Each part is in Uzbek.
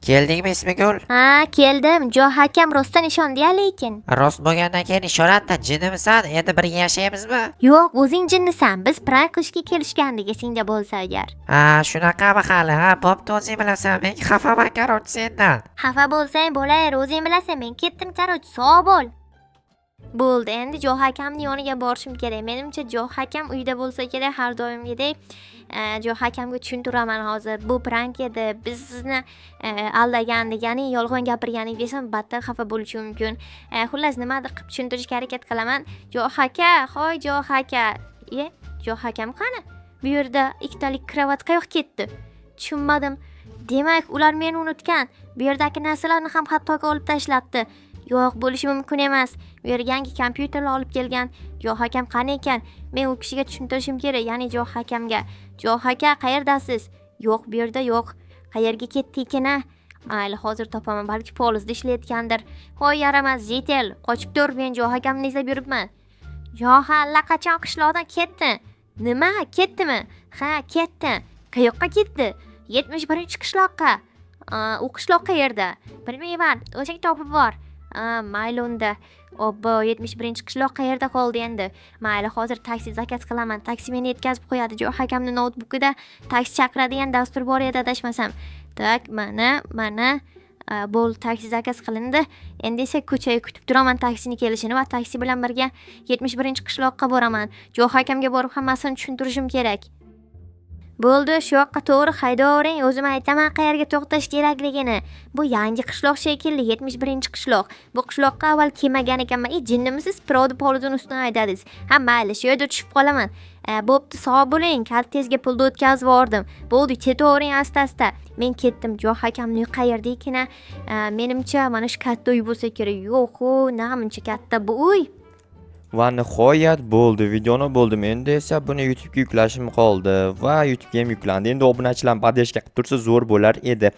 Keldingmi Ismigul? Ha, keldim. Jo hakam rostdan ishondi-ya lekin. Rost bo'lgandan keyin ishonatda jinnimisan? Endi birga yashaymizmi? Yo'q, o'zing jinnisan. Biz prank qilishga kelishgandik esingda bo'lsa agar. Ha, shunaqami hali? Ha, bo'pti, o'zing bilasan. Men xafaman qarochi sendan. Xafa bo'lsang bo'laver, o'zing bilasan. Men ketdim, qarochi, sog' bo'l. Bo'ldi, endi Jo hakamning yoniga borishim kerak. Menimcha Jo hakam uyda bo'lsa kerak, har doimgidek. Jo hakamga tushuntiraman hozir. Bu prank edi. Biz sizni aldagandik, ya'ni yolg'on gapirganik desam, battar xafa bo'lishi mumkin. Xullas, nimadir qilib tushuntirishga harakat qilaman. Jo haka, hoy Jo haka. Jo hakam qani? Bu yerda ikkitalik kravat qayoqqa ketdi? Tushunmadim. Demak, ular meni unutgan. Bu yerdagi narsalarni ham hattoki olib tashlabdi. Yo'q, bo'lishi mumkin emas. Bu yerga yangi kompyuterlar olib kelgan. Jo hakam qani ekan? Men u kishiga tushuntirishim kerak, ya'ni Jo hakamga. Jo haka, qayerdasiz? Yo'q, bu yerda yo'q. Qayerga ketdi ekan? Mayli, hozir topaman. Balki polizda ishlayotgandir. Hoy, yaramas, yetel. Qochib tur, men Jo hakamni izlab yuribman. Jo allaqachon qishloqdan ketdi. Nima? Ketdimi? Ha, ketdi. Qayoqqa ketdi? 71-qishloqqa. U qishloq qayerda? Bilmayman. O'zing topib bor. Mayli unda. Obbo, 71-qishloq qayerda qoldi endi? Mayli, hozir taksi zakaz qilaman. Taksi meni yetkazib qo'yadi. Jo hakamning noutbukida taksi chaqiradigan dastur bor edi, adashmasam. Tak, mana bo'l, taksi zakaz qilindi. Endi esa ko'chaga kutib turaman taksini kelishini va taksi bilan birga 71-qishloqqa boraman. Jo hakamga borib hammasini tushuntirishim kerak. Bo'ldi, shu yoqqa to'g'ri haydavering, o'zim aytaman qayerga to'xtash kerakligini. Bu yangi qishloq shekilli, 71-qishloq. Bu qishloqqa avval kelmagan ekanman. Jinnimisiz, Pirodi polizning ustidan aytadingiz. Ha, mayli, shu yerda tushib qolaman. Bo'pti, sog' bo'ling, kartezga pulni o'tkazib yubordim. Bo'ldi, ketavering asta-asta. Men ketdim. Jo hakamning qayerda ekana? Menimcha mana shu katta uy bo'lsa kerak. Yo'q, namuncha katta bu uy. Va nihoyat bo'ldi, videoni bo'ldim. Endi esa buni YouTube'ga yuklashim qoldi va YouTube'ga ham yuklandi. Endi obunachilarni podeshka qilib tursa zo'r bo'lar edi.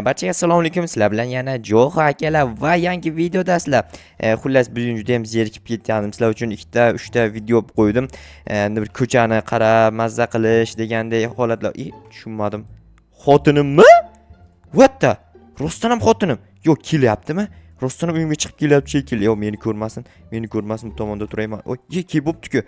Barchaga assalomu alaykum. Sizlar bilan yana Jo'xo akalar va yangi videodasizlar. Xullas, bugun juda ham zerikib ketgandim. Sizlar uchun 2 ta video qo'ydim. Endi bir ko'chani qarab, mazza qilish deganday holatlar. Tushunmadim. Xotinimmi? What the? Rostdan ham xotinim. Yo'q, kelyaptimi? Rostdan uyimga chiqib kelyapti shekilli. Yo'q, meni ko'rmasin, bu tomonda turayman. Oy, kelib bo'pti-ku.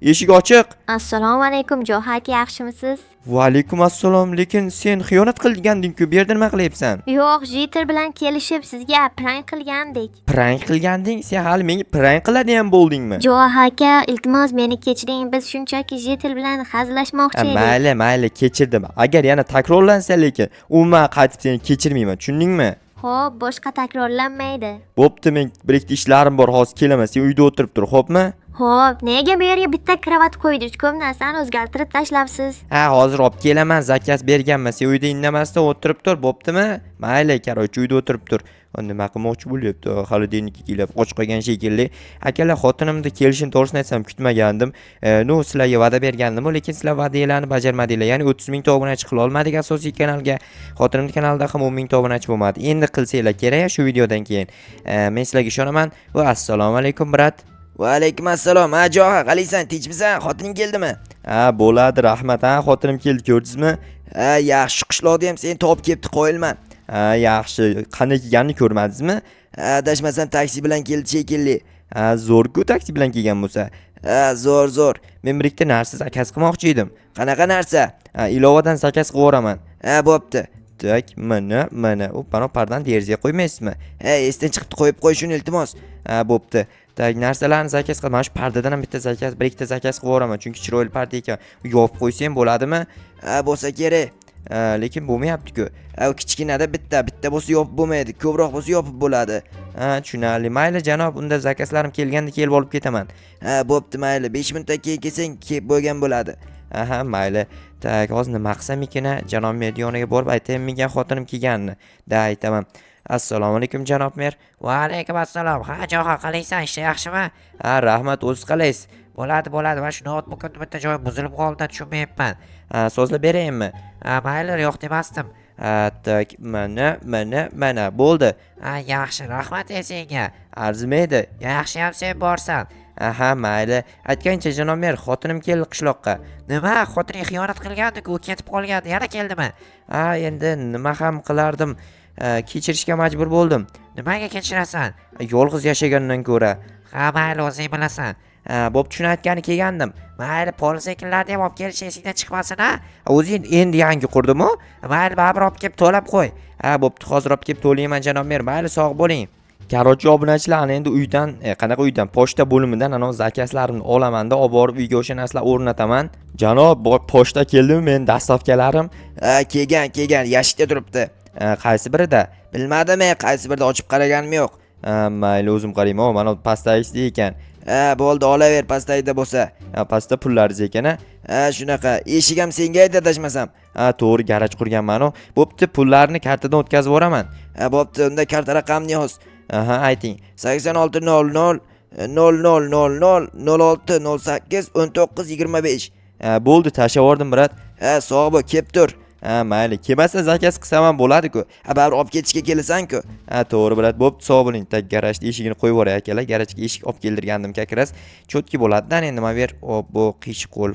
Eshik ochiq. Assalomu alaykum, Jo haka, yaxshimisiz? Va alaykum assalom. Lekin sen xiyonat qilganding-ku. Bu yerda nima qilyapsan? Yo'q, Jitter bilan kelishib sizga prank qilgandik. Prank qilganding? Sen hali menga prank qiladigan bo'ldingmi? Jo haka, iltimos meni kechiring. Biz shunchaki Jitter bilan hazillashmoqchi edik. Mayli, kechirdim. Agar yana takrorlansa lekin, umuman qaytib seni kechirmayman. Tushundingmi? Xo'p, boshqa takrorlanmaydi. Bo'pti, men bir ikkita ishlarim bor, hozir kelaman. Sen uyda o'tirib tur, xo'pmi? Xo'p, nega bu yerga bitta kravat qo'ydingiz? Ko'p narsani o'zgartirib tashlabsiz. Ha, hozir olib kelaman, zakaz berganman. Sen uyda indamasdan o'tirib tur, bo'ptimi? Mayli, qarochi uyda o'tirib tur. Nima qilmoqchi bo'lyapti? Xolodilnikka kelib och qolgan shekilli. Akalar, xotinimni kelishini to'g'risini aytsam kutmagandim. Sizlarga va'da bergandim, lekin sizlar va'dalarni bajarmadinglar. Ya'ni 30 ming ta obunachi qila olmadik asosiy kanalga. Xotinimning kanalida ham 10 ming ta obunachi bo'lmadi. Endi qilsanglar kerak shu videodan keyin. Men sizlarga ishonaman va assalomu alaykum, brat. Va alaykum assalom. Ha, Jo'xa, qalaysan? Tinchmisan? Xotining keldimi? Ha, bo'ladi, rahmat. Ha, xotinim keldi, ko'rdingizmi? Ha, yaxshi, qishloqda ham seni topib kelibdi, qo'yilman. Ha, yaxshi. Qanday kelganini ko'rmadingizmi? Ha, adashmasam taksi bilan keldi shekilli. Ha, zo'r-ku taksi bilan kelgan bo'lsa. Ha, zo'r. Men bir ikkita narsa zakaz qilmoqchi edim. Qanaqa narsa? Ha, ilovadan zakaz qilib yuboraman. Ha, bo'pti. Tak, mana. U panopardan derazaga qo'ymaysizmi? Ha, esdan chiqibdi, qo'yib qo'y shuni iltimos. Ha, bo'pti. Tak, narsalarni zakaz qil. Mana shu pardadan ham bir ikkita zakaz qilib yuboraman, chunki chiroyli parda ekan. Yopib qo'ysam bo'ladimi? Ha, bo'lsa kerak. Lekin bo'lmayapti-ku. Ha, kichkinada bitta bo'lsa yopib bo'lmaydi, ko'proq bo'lsa yopib bo'ladi. Ha, tushunarli. Mayli janob, unda zakazlarim kelganda kelib olib ketaman. Ha, bo'pti, mayli. 5 minutdan keyin kelsang, kelib bo'lgan bo'ladi. Aha, mayli. Tak, hozir nima qilsam ekan? Janob mer yoniga borib aytaymi, menga xotinim kelganini. Da aytaman. Assalomu alaykum janob mer. Va alaykum assalom. Ha, Jo'xo, qalaysan? Ishlar yaxshimi? Ha, rahmat, o'zingiz qalaysiz? Bo'ladi. Mana shu notebookimni bitta joyi buzilib qoldi, tushunmayapman. So'zlab beraymi? Mayli, yo'q demasdim. Tak, mana bo'ldi. Yaxshi, rahmat senga. Arzimaydi. Yaxshiyam sen borsan. Aha, mayli. Aytgancha janob mer, xotinim keldi qishloqqa. Nima? Xotining xiyonat qilgandi-ku, u ketib qolgandi. Yana keldimi? Endi nima ham qilardim? kechirishga majbur bo'ldim. Nimaga kechirasan? Yolg'iz yashagandan ko'ra. Ha, mayli, o'zing bilasan. Bo'pti, shuni aytgani kelgandim. Mayli, polis ekinlarni ham olib kelish esingdan chiqmasin, ha? O'zing endi yangi qurdimu? Mayli, baribir olib kelib to'lab qo'y. Bo'pti, hozir olib kelib to'layman janob mer. Mayli, sog' bo'ling. Qarochi obunachilar, ana endi uydan, qanaqa uydan? Pochta bo'limidan ana zakaslarimni olamanda, olib borib uyga o'sha narsalar o'rnataman. Janob, pochta keldimi men dastavkalarim? Kelgan, yashikda turibdi. Qaysi birida? Bilmadim, qaysi birida ochib qaraganim yo'q. Mayli, o'zim qarayman. Mana pastagisi ekan. Bo'ldi, olaver pastayda bo'lsa. Pastda pullaringiz ekan, Shunaqa. Eshik ham senga aytdi adashmasam. To'g'ri, garaj qurganman-ku. Bo'pti, pullarni kartadan o'tkazib yuboraman. Bo'pti, unda karta raqamni yoz. Aha, ayting. 8600 0000 0608 1925. Bo'ldi, tashlab yubordim, brat. Sog' bo'l, kelib tur. Mayli, kelmasa zakaz qilsam ham bo'ladi-ku. Baribir olib ketishga kelasan-ku. To'g'ri, brat. Bo'pti, sog' bo'ling. Garajda eshigini qo'yib yuboray akalar. Garajga eshik olib keldirgandim kakras. Chotki bo'ladi-da, endi nima ber? Bu qish-qo'l.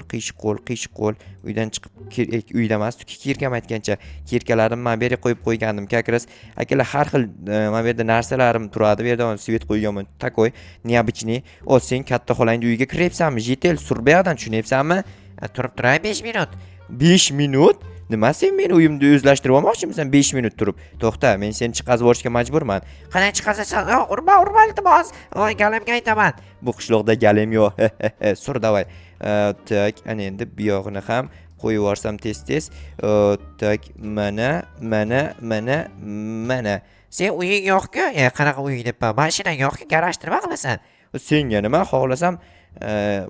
Uydan chiqib uyda emas, kirkam aytgancha kirkalarimni mana bu yerga qo'yib qo'ygandim kakras. Akalar har xil mana bu yerda narsalarim turadi. Bu yerda svet qo'yganman. Takoy, neobычный. Sen katta xolangning uyiga kiryapsanmi? Jetel surbaydan tushunyapsanmi? Turib turay 5 minut. 5 minut? Nima sen meni uyimni o'zlashtirib olmoqchimisan 5 minut turib? To'xta, men seni chiqazib yuborishga majburman. Qanday chiqazasan? Urma, iltimos. Voy, galimga aytaman. Bu qishloqda galim yo'q. Sur davay. Tak, ana endi bu yog'ini ham qo'yib yuborsam tez. Tak, mana. Sen uying yo'q-ku? Qanaqa uy debman? Mashinang yo'q-ku, garajda nima qilasan? Senga nima xohlasam,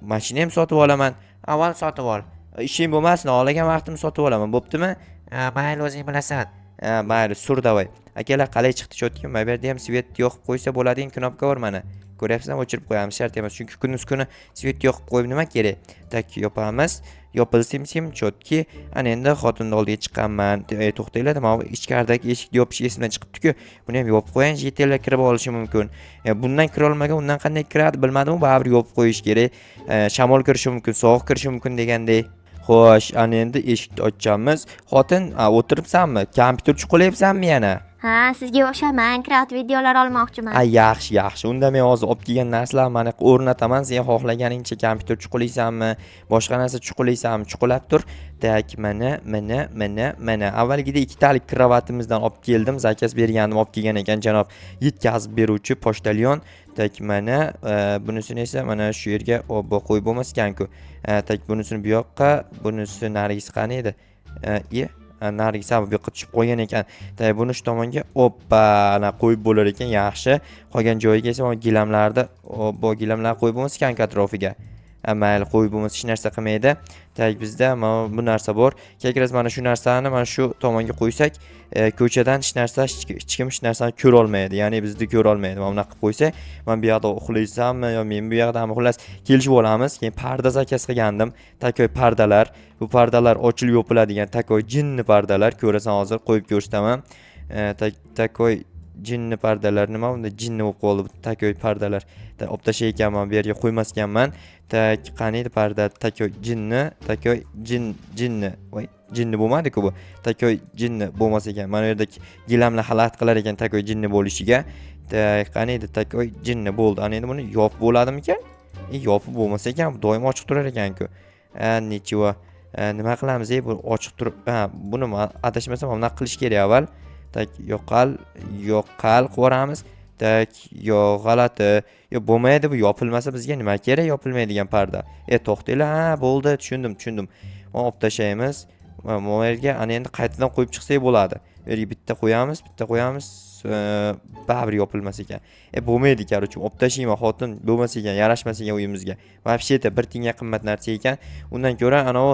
mashina ham sotib olaman. Avval sotib ol. Ishing bo'lmasin, olagan vaqtimni sotib olaman, bo'ptimi? Mayli, o'zing bilasan. Mayli, sur davay. Akalar qalay chiqdi chotkim? Bu yerda ham svet yoqib qo'ysa bo'ladigan knopka bor mana. Ko'ryapsizmi? O'chirib qo'yamiz, shart emas. Chunki kuni svet yoqib qo'yib nima kerak? Tak, yopamiz. Yopilsim chotki. Ana endi xotinning oldiga chiqqanman. To'xtanglar, mana ichkaridagi eshikni yopish esimdan chiqibdi-ku. Buni ham yopib qo'ying, jetellar kirib olishi mumkin. Bundan kira olmagan, undan qanday kiradi bilmadim, baribir yopib qo'yish kerak. Shamol kirishi mumkin, sovuq kirishi mumkin degandek. Xo'sh, ana endi eshikni ochamiz. Xotin, o'tiribsanmi? Kompyuterchi qo'layapsanmi yana? Ha, sizga o'sha Minecraft videolar olmoqchiman. Yaxshi. Unda men hozir olib kelgan narsalarni mana o'rnataman. Sen xohlaganingcha kompyuter chuqulaysanmi, boshqa narsa chuqulaysanmi, chuqulab tur. Tak, mana. Avvalgida ikkitalik kravatimizdan olib keldim. Zakaz bergandim, olib kelgan ekan janob yetkazib beruvchi pochtalyon. Tak, mana bunisini esa mana shu yerga qo'yib bo'lmas ekan-ku. Tak, bunisini bu yoqqa, bunisi narigisi qani edi? Narigi sabab yoqqa tushib qo'ygan ekan. Tay buni shu tomonga ana qo'yib bo'lar ekan, yaxshi. Qolgan joyiga esa mana gilamlarni, bu gilamlar qo'yib bo'lmas ekan atrofiga. Mayli, qo'yib bo'lmas, hech narsa qilmaydi. Tay bizda mana bu narsa bor. Kerakras mana shu narsani mana shu tomonga qo'ysak, ko'chadan hech kim hech narsani ko'ra olmaydi. Ya'ni bizni ko'ra olmaydi. Mana bunaqa qilib qo'ysak, men bu yoqda uxlaysammi yo men bu yoqdami, xullas kelishib olamiz. Keyin parda zakaz qilgandim. Takoy pardalar. Bu pardalar ochilib yopiladigan takoy jinni pardalar. Ko'rasan hozir qo'yib ko'rsataman. Takoy jinni pardalar nima? Unda jinni bo'lib qoldi bu takoy pardalar. Olib tashay ekanman, bu yerga qo'ymas ekanman. Tak, qaniydi parda? Takoy jinni. Voy, jinni bo'lmadi-ku bu. Takoy jinni bo'lmas ekan. Mana bu yerda gilamlar xalat qilar ekan takoy jinni bo'lishiga. Tak, qaniydi? Takoy jinni bo'ldi. Ana endi buni yopib bo'ladimikan? Yopib bo'lmas ekan, doim ochiq turar ekan-ku. Nechiva. Nima qilamiz? Bu ochiq turib, buni adashmasam bunaqa qilish kerak avval. Tak, yo'qal qilib yuboramiz. Tak, g'alati. Bo'lmaydi, bu yopilmasa bizga nima kerak? Yopilmaydigan parda. To'xtanglar, bo'ldi, tushundim. Mana olib tashlaymiz. Mana yerga ana endi qaytadan qo'yib chiqsak bo'ladi. Bu yerga bitta qo'yamiz. Baribir yopilmas ekan. Bo'lmaydi, qarochi. Olib tashlayman, xotin bo'lmas ekan, yarashmas ekan uyimizga. Вообще bir tiyinga qimmat narsa ekan. Undan ko'ra ana u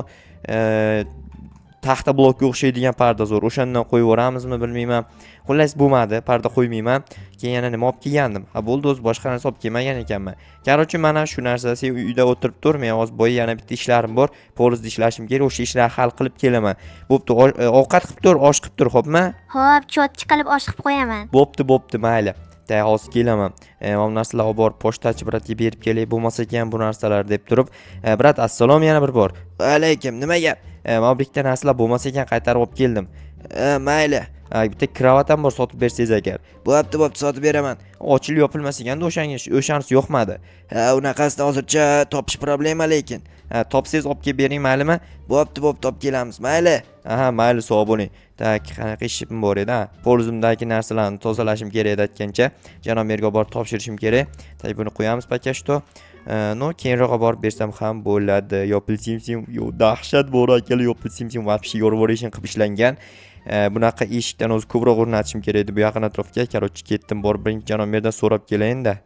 taxta blokka o'xshaydigan parda zo'r. O'shandan qo'yib yuboramizmi bilmayman. Xullas bo'lmadi, parda qo'ymayman. Keyin yana nima olib kelgandim? Bo'ldi, o'z boshqa narsa olib kelmagan ekanman. Qarochi mana shu narsa, sen uyda o'tirib tur, men hozir boya yana bitta ishlarim bor. Polizda ishlashim kerak, o'sha ishlarni hal qilib kelaman. Bo'pti, ovqat qilib tur, osh qilib tur, xo'pmi? Xo'p, chotchi qilib osh qilib qo'yaman. Bo'pti, mayli. Hozir kelaman. Mana narsalar olib borib pochtachi bratga berib kelay, bo'lmasa ekan bu narsalar deb turib. Brat, assalom yana bir bor. Alaykum, nima gap? Mana bu yerda narsalar bo'lmasa ekan qaytarib olib keldim. Mayli. Bitta kravat ham bor sotib bersangiz agar. Bo'pti, sotib beraman. Ochilib yopilmas ekanda o'shanisi yo'qmadi. Ha, unaqasini hozircha topish problema lekin. Topsangiz olib kelib bering, maylimi? Bo'pti, olib kelamiz. Mayli. Aha, mayli, sog' bo'ling. Tak, qanaqa ishim bor edi, ha? Qo'limdagi narsalarni tozalashim kerak edi aytgancha. Janob merga borib topshirishim kerak. Tak, buni qo'yamiz pakashto. No, keyinroq borib bersam ham bo'ladi. Yopilsimsim, yo, dahshat bor akalar, yopilsimsim вообще yorvoration qilib ishlangan. Bunaqa eshikdan o'zi ko'proq o'rnatishim kerak edi bu yaqin atrofga. Короче, ketdim, borib birinchi janob merdan so'rab kelayin-da.